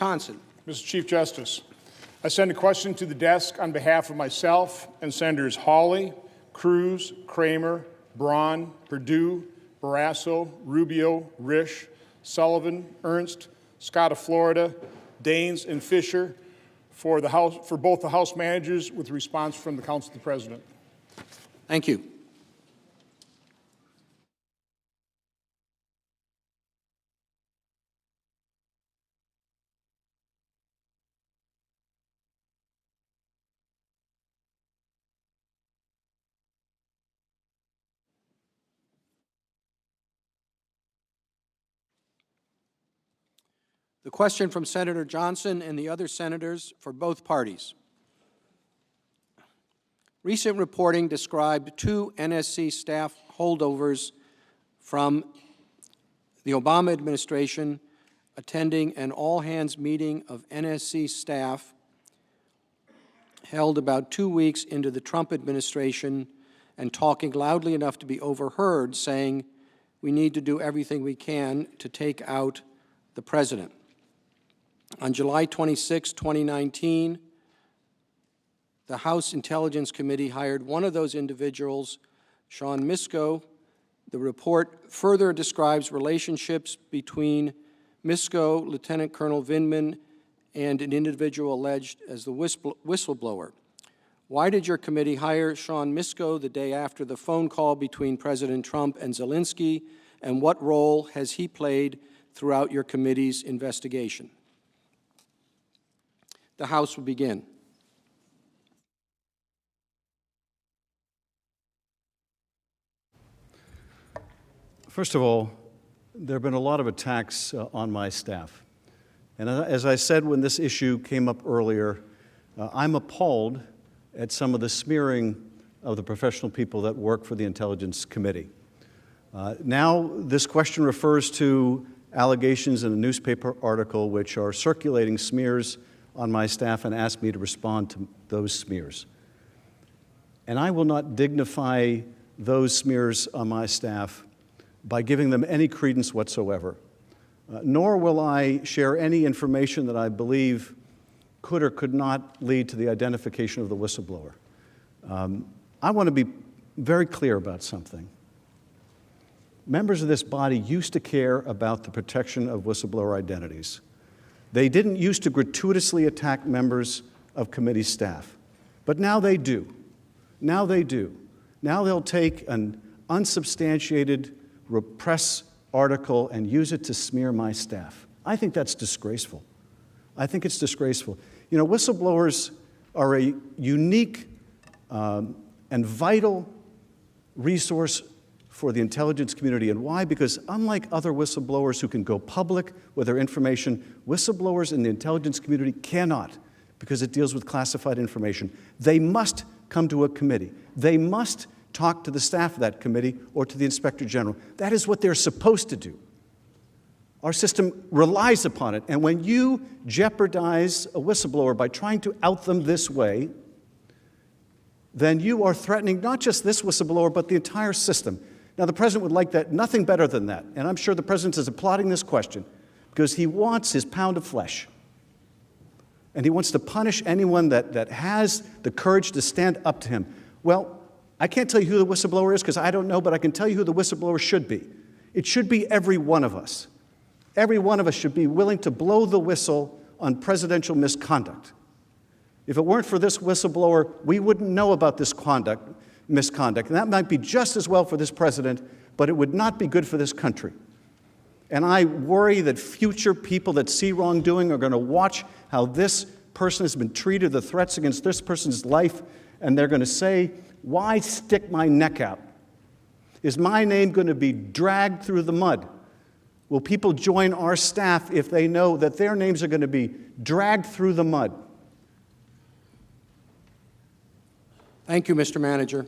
Wisconsin. Mr. Chief Justice, I send a question to the desk on behalf of myself and Senators Hawley, Cruz, Kramer, Braun, Perdue, Barrasso, Rubio, Risch, Sullivan, Ernst, Scott of Florida, Daines, and Fisher for both the House managers with response from the Council of the President. Thank you. The question from Senator Johnson and the other senators for both parties. Recent reporting described 2 NSC staff holdovers from the Obama administration attending an all-hands meeting of NSC staff held about 2 weeks into the Trump administration and talking loudly enough to be overheard, saying, "We need to do everything we can to take out the president." On July 26, 2019, the House Intelligence Committee hired one of those individuals, Sean Misko. The report further describes relationships between Misko, Lieutenant Colonel Vindman, and an individual alleged as the whistleblower. Why did your committee hire Sean Misko the day after the phone call between President Trump and Zelensky, and what role has he played throughout your committee's investigation? The House will begin. First of all, there have been a lot of attacks on my staff. And as I said when this issue came up earlier, I'm appalled at some of the smearing of the professional people that work for the Intelligence Committee. Now this question refers to allegations in a newspaper article which are circulating smears on my staff and asked me to respond to those smears. And I will not dignify those smears on my staff by giving them any credence whatsoever, nor will I share any information that I believe could or could not lead to the identification of the whistleblower. I want to be very clear about something. Members of this body used to care about the protection of whistleblower identities. They didn't used to gratuitously attack members of committee staff, but now they do. Now they do. Now they'll take an unsubstantiated press article and use it to smear my staff. I think that's disgraceful. I think it's disgraceful. You know, whistleblowers are a unique and vital resource for the intelligence community. And why? Because unlike other whistleblowers who can go public with their information, whistleblowers in the intelligence community cannot, because it deals with classified information. They must come to a committee. They must talk to the staff of that committee or to the Inspector General. That is what they're supposed to do. Our system relies upon it. And when you jeopardize a whistleblower by trying to out them this way, then you are threatening not just this whistleblower, but the entire system. Now, the President would like that, nothing better than that. And I'm sure the President is applauding this question because he wants his pound of flesh. And he wants to punish anyone that has the courage to stand up to him. Well, I can't tell you who the whistleblower is because I don't know, but I can tell you who the whistleblower should be. It should be every one of us. Every one of us should be willing to blow the whistle on presidential misconduct. If it weren't for this whistleblower, we wouldn't know about this misconduct. And that might be just as well for this president, but it would not be good for this country. And I worry that future people that see wrongdoing are going to watch how this person has been treated, the threats against this person's life, and they're going to say, why stick my neck out? Is my name going to be dragged through the mud? Will people join our staff if they know that their names are going to be dragged through the mud? Thank you, Mr. Manager.